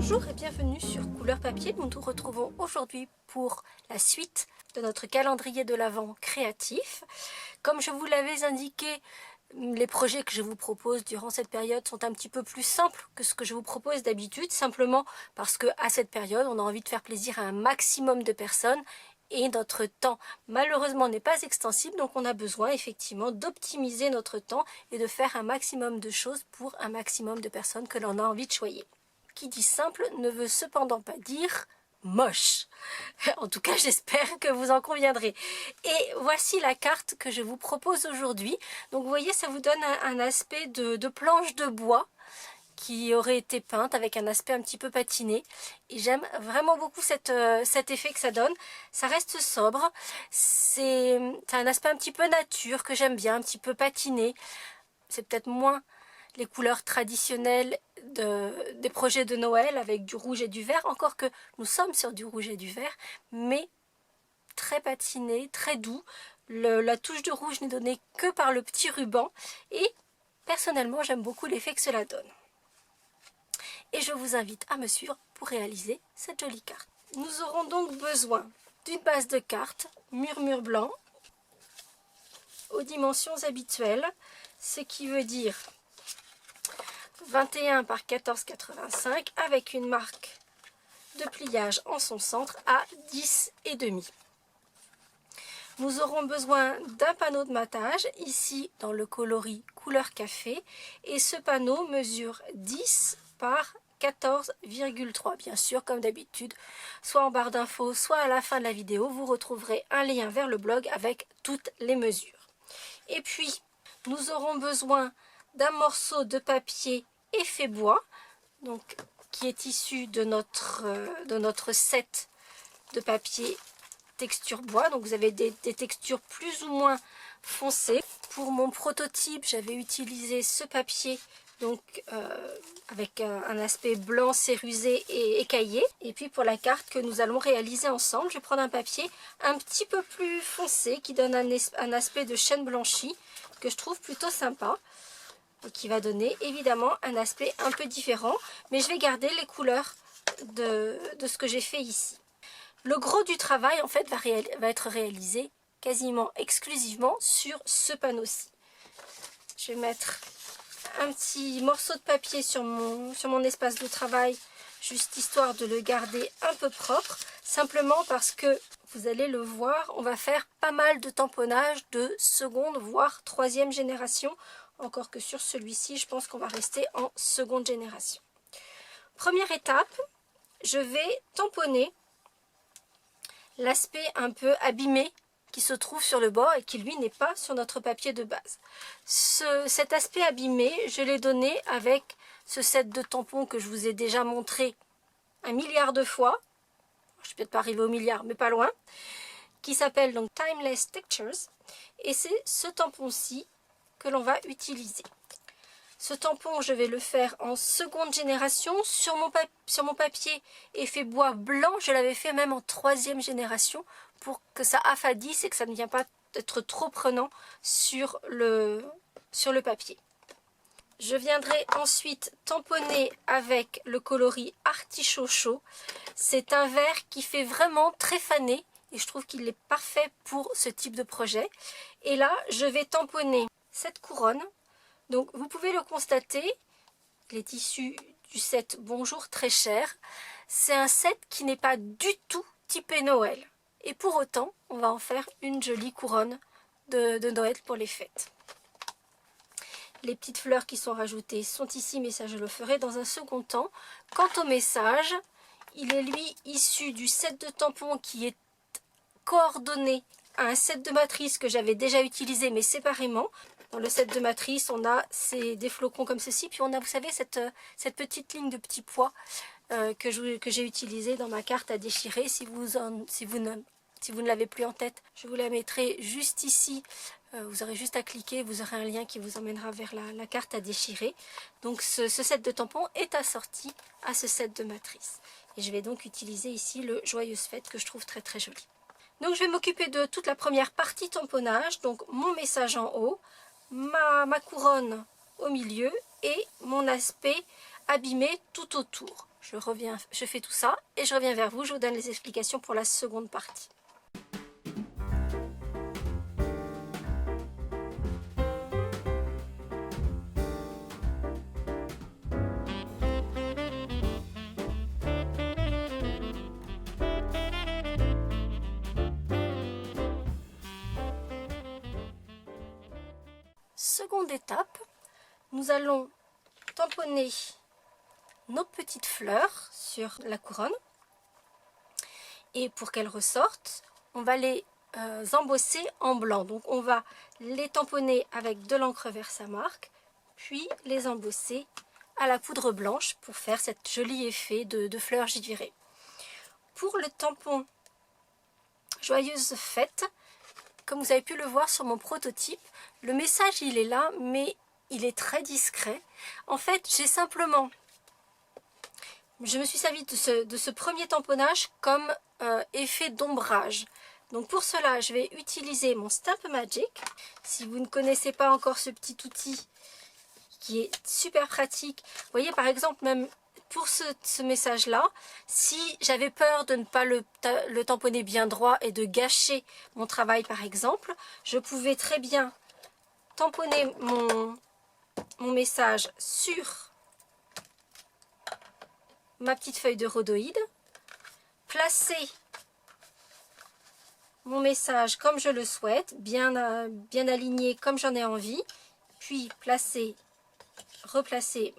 Bonjour et bienvenue sur Couleur Papier. Nous nous retrouvons aujourd'hui pour la suite de notre calendrier de l'Avent créatif. Comme je vous l'avais indiqué, les projets que je vous propose durant cette période sont un petit peu plus simples que ce que je vous propose d'habitude, simplement parce que à cette période, on a envie de faire plaisir à un maximum de personnes et notre temps malheureusement n'est pas extensible, donc on a besoin effectivement d'optimiser notre temps et de faire un maximum de choses pour un maximum de personnes que l'on a envie de choyer. Qui dit simple ne veut cependant pas dire moche. En tout cas, j'espère que vous en conviendrez. Et voici la carte que je vous propose aujourd'hui. Donc vous voyez, ça vous donne un aspect de planche de bois qui aurait été peinte avec un aspect un petit peu patiné. Et j'aime vraiment beaucoup cet effet que ça donne. Ça reste sobre. C'est un aspect un petit peu nature que j'aime bien, un petit peu patiné. C'est peut-être moins les couleurs traditionnelles des projets de Noël avec du rouge et du vert, encore que nous sommes sur du rouge et du vert, mais très patiné, très doux. La touche de rouge n'est donnée que par le petit ruban et personnellement j'aime beaucoup l'effet que cela donne. Et je vous invite à me suivre pour réaliser cette jolie carte. Nous aurons donc besoin d'une base de cartes murmure blanc aux dimensions habituelles, ce qui veut dire 21 par 14,85 avec une marque de pliage en son centre à 10,5. Nous aurons besoin d'un panneau de matage, ici dans le coloris couleur café, et ce panneau mesure 10 par 14,3. Bien sûr, comme d'habitude, soit en barre d'infos, soit à la fin de la vidéo, vous retrouverez un lien vers le blog avec toutes les mesures. Et puis, nous aurons besoin d'un morceau de papier effet bois, donc qui est issu de notre set de papier texture bois. Donc vous avez des textures plus ou moins foncées. Pour mon prototype, j'avais utilisé ce papier donc avec un aspect blanc cérusé et écaillé. Et puis pour la carte que nous allons réaliser ensemble, je vais prendre un papier un petit peu plus foncé qui donne un aspect de chêne blanchi que je trouve plutôt sympa. Et qui va donner évidemment un aspect un peu différent, mais je vais garder les couleurs de ce que j'ai fait ici. Le gros du travail en fait va être réalisé quasiment exclusivement sur ce panneau-ci. Je vais mettre un petit morceau de papier sur mon espace de travail, juste histoire de le garder un peu propre, simplement parce que vous allez le voir, on va faire pas mal de tamponnage de seconde voire troisième génération. Encore que sur celui-ci, je pense qu'on va rester en seconde génération. Première étape, je vais tamponner l'aspect un peu abîmé qui se trouve sur le bord et qui lui n'est pas sur notre papier de base. Cet aspect abîmé, je l'ai donné avec ce set de tampons que je vous ai déjà montré 1 milliard de fois. Je ne vais peut-être pas arriver au milliard, mais pas loin. Qui s'appelle donc Timeless Textures. Et c'est ce tampon-ci que l'on va utiliser. Ce tampon, je vais le faire en seconde génération. Sur mon papier effet bois blanc, je l'avais fait même en troisième génération pour que ça affadisse et que ça ne vienne pas être trop prenant sur le papier. Je viendrai ensuite tamponner avec le coloris artichaut chaud. C'est un vert qui fait vraiment très fané et je trouve qu'il est parfait pour ce type de projet. Et là, je vais tamponner cette couronne. Donc vous pouvez le constater, il est issu du set Bonjour très cher. C'est un set qui n'est pas du tout typé Noël. Et pour autant, on va en faire une jolie couronne de Noël pour les fêtes. Les petites fleurs qui sont rajoutées sont ici, mais ça je le ferai dans un second temps. Quant au message, il est lui issu du set de tampons qui est coordonné à un set de matrices que j'avais déjà utilisé mais séparément. Dans le set de matrice, on a des flocons comme ceci, puis on a, vous savez, cette petite ligne de petits pois que j'ai utilisé dans ma carte à déchirer. Si vous ne l'avez plus en tête, je vous la mettrai juste ici. Vous aurez juste à cliquer, vous aurez un lien qui vous emmènera vers la carte à déchirer. Donc ce set de tampons est assorti à ce set de matrice. Et je vais donc utiliser ici le Joyeuse Fête que je trouve très très joli. Donc je vais m'occuper de toute la première partie tamponnage, donc mon message en haut, ma couronne au milieu et mon aspect abîmé tout autour. je fais tout ça et je reviens vers vous, je vous donne les explications pour la seconde partie. Seconde étape, nous allons tamponner nos petites fleurs sur la couronne et pour qu'elles ressortent, on va les embosser en blanc. Donc on va les tamponner avec de l'encre Versamark, puis les embosser à la poudre blanche pour faire cet joli effet de fleurs givrées. Pour le tampon Joyeuse Fête, comme vous avez pu le voir sur mon prototype, le message il est là, mais il est très discret. En fait, je me suis servi de ce premier tamponnage comme effet d'ombrage. Donc pour cela, je vais utiliser mon Stamp Magic. Si vous ne connaissez pas encore ce petit outil qui est super pratique, vous voyez par exemple même pour ce message-là, si j'avais peur de ne pas le tamponner bien droit et de gâcher mon travail par exemple, je pouvais très bien tamponner mon message sur ma petite feuille de rhodoïde, placer mon message comme je le souhaite, bien aligné comme j'en ai envie, puis replacer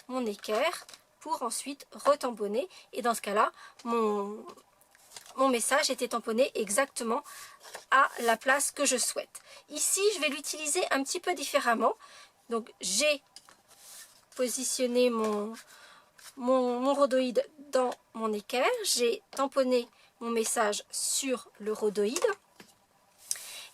mon équerre pour ensuite retamponner. Et dans ce cas-là, mon message était tamponné exactement à la place que je souhaite. Ici, je vais l'utiliser un petit peu différemment. Donc, j'ai positionné mon rhodoïde dans mon équerre. J'ai tamponné mon message sur le rhodoïde.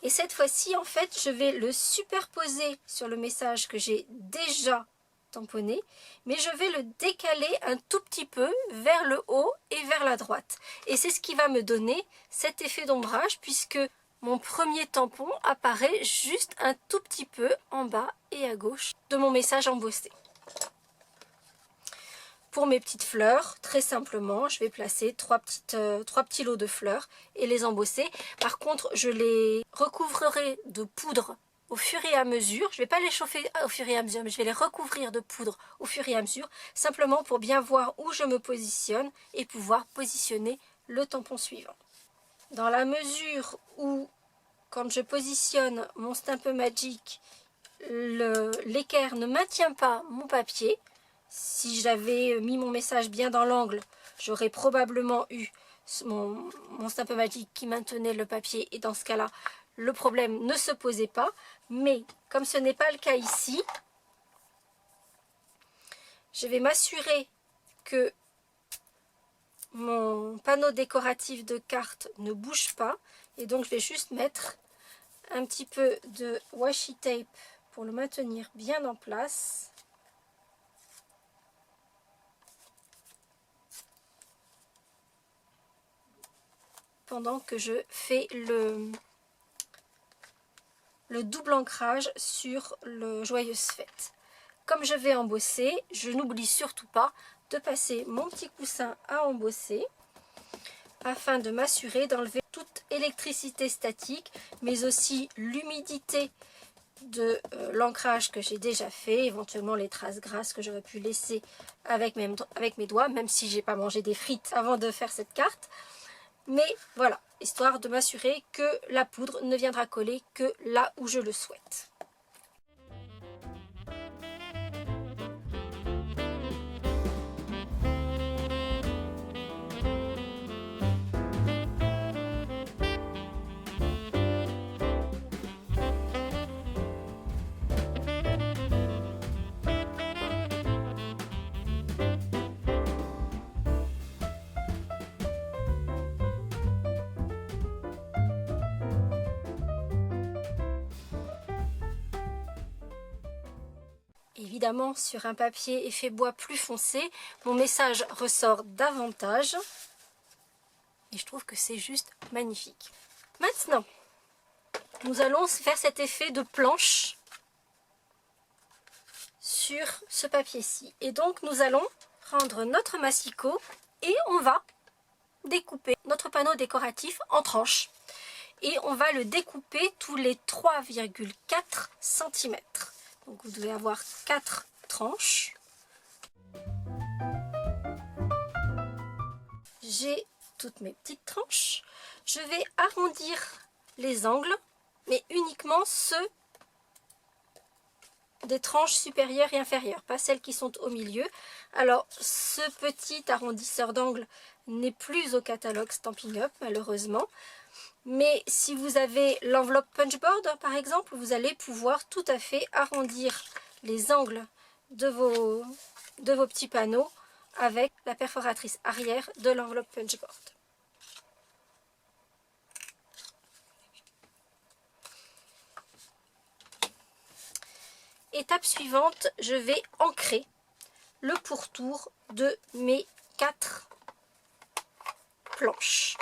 Et cette fois-ci, en fait, je vais le superposer sur le message que j'ai déjà tamponné, mais je vais le décaler un tout petit peu vers le haut et vers la droite. Et c'est ce qui va me donner cet effet d'ombrage, puisque mon premier tampon apparaît juste un tout petit peu en bas et à gauche de mon message embossé. Pour mes petites fleurs, très simplement, je vais placer trois petits lots de fleurs et les embosser. Par contre, je les recouvrerai de poudre au fur et à mesure. Je ne vais pas les chauffer au fur et à mesure, mais je vais les recouvrir de poudre au fur et à mesure, simplement pour bien voir où je me positionne et pouvoir positionner le tampon suivant. Dans la mesure où, quand je positionne mon Stamp Magic, l'équerre ne maintient pas mon papier, si j'avais mis mon message bien dans l'angle, j'aurais probablement eu mon Stamp Magic qui maintenait le papier et dans ce cas-là, le problème ne se posait pas. Mais comme ce n'est pas le cas ici, je vais m'assurer que mon panneau décoratif de cartes ne bouge pas. Et donc je vais juste mettre un petit peu de washi tape pour le maintenir bien en place. Pendant que je fais le double ancrage sur le Joyeuse Fête. Comme je vais embosser, je n'oublie surtout pas de passer mon petit coussin à embosser afin de m'assurer d'enlever toute électricité statique, mais aussi l'humidité de l'ancrage que j'ai déjà fait, éventuellement les traces grasses que j'aurais pu laisser avec mes doigts, même si j'ai pas mangé des frites avant de faire cette carte. Mais voilà, histoire de m'assurer que la poudre ne viendra coller que là où je le souhaite. Évidemment, sur un papier effet bois plus foncé, mon message ressort davantage. Et je trouve que c'est juste magnifique. Maintenant, nous allons faire cet effet de planche sur ce papier-ci. Et donc, nous allons prendre notre massicot et on va découper notre panneau décoratif en tranches. Et on va le découper tous les 3,4 cm. Donc vous devez avoir 4 tranches. J'ai toutes mes petites tranches. Je vais arrondir les angles, mais uniquement ceux des tranches supérieures et inférieures, pas celles qui sont au milieu. Alors ce petit arrondisseur d'angle n'est plus au catalogue Stampin' Up malheureusement. Mais si vous avez l'enveloppe punchboard par exemple, vous allez pouvoir tout à fait arrondir les angles de vos petits panneaux avec la perforatrice arrière de l'enveloppe punchboard. Étape suivante, je vais ancrer le pourtour de mes 4 planches.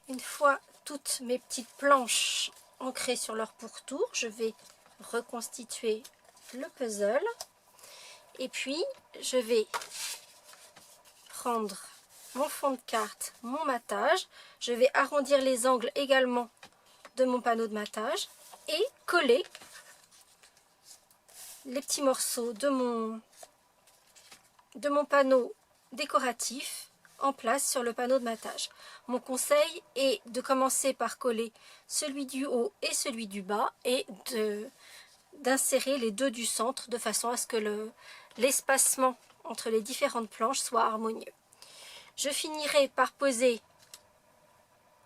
Une fois toutes mes petites planches ancrées sur leur pourtour, je vais reconstituer le puzzle et puis je vais prendre mon fond de carte, mon matage, je vais arrondir les angles également de mon panneau de matage et coller les petits morceaux de mon panneau décoratif en place sur le panneau de matage. Mon conseil est de commencer par coller celui du haut et celui du bas et d'insérer les deux du centre de façon à ce que l'espacement entre les différentes planches soit harmonieux. Je finirai par poser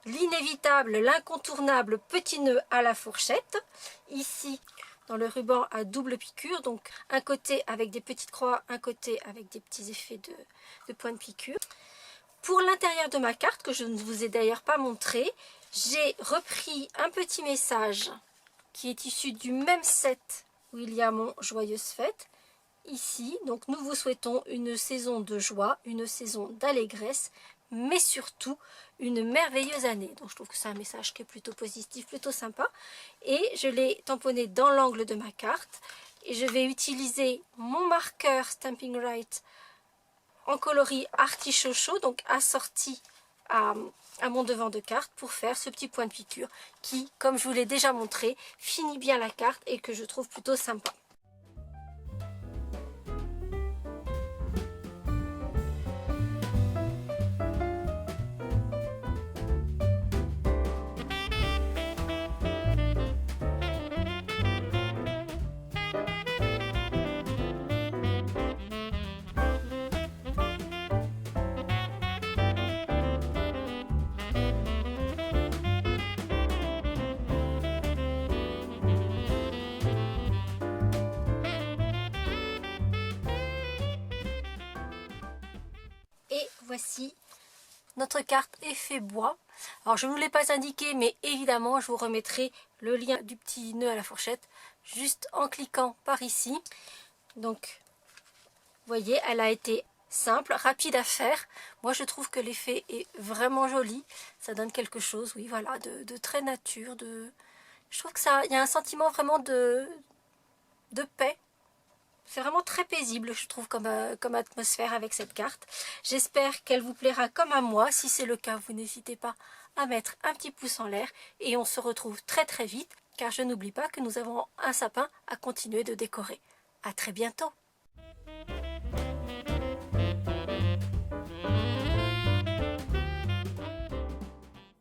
l'inévitable, l'incontournable petit nœud à la fourchette, ici dans le ruban à double piqûre, donc un côté avec des petites croix, un côté avec des petits effets de points de piqûre. Pour l'intérieur de ma carte, que je ne vous ai d'ailleurs pas montré, j'ai repris un petit message qui est issu du même set où il y a mon Joyeuse Fête. Ici, donc nous vous souhaitons une saison de joie, une saison d'allégresse, mais surtout une merveilleuse année. Donc je trouve que c'est un message qui est plutôt positif, plutôt sympa. Et je l'ai tamponné dans l'angle de ma carte. Et je vais utiliser mon marqueur Stampin' Right en coloris artichaut chaud, donc assorti à mon devant de carte pour faire ce petit point de piqûre qui, comme je vous l'ai déjà montré, finit bien la carte et que je trouve plutôt sympa. Et voici notre carte effet bois. Alors je ne vous l'ai pas indiqué, mais évidemment je vous remettrai le lien du petit nœud à la fourchette juste en cliquant par ici. Donc vous voyez, elle a été simple, rapide à faire. Moi je trouve que l'effet est vraiment joli. Ça donne quelque chose, oui voilà, de très nature. Je trouve que il y a un sentiment vraiment de paix. C'est vraiment très paisible, je trouve, comme atmosphère avec cette carte. J'espère qu'elle vous plaira comme à moi. Si c'est le cas, vous n'hésitez pas à mettre un petit pouce en l'air. Et on se retrouve très très vite, car je n'oublie pas que nous avons un sapin à continuer de décorer. À très bientôt!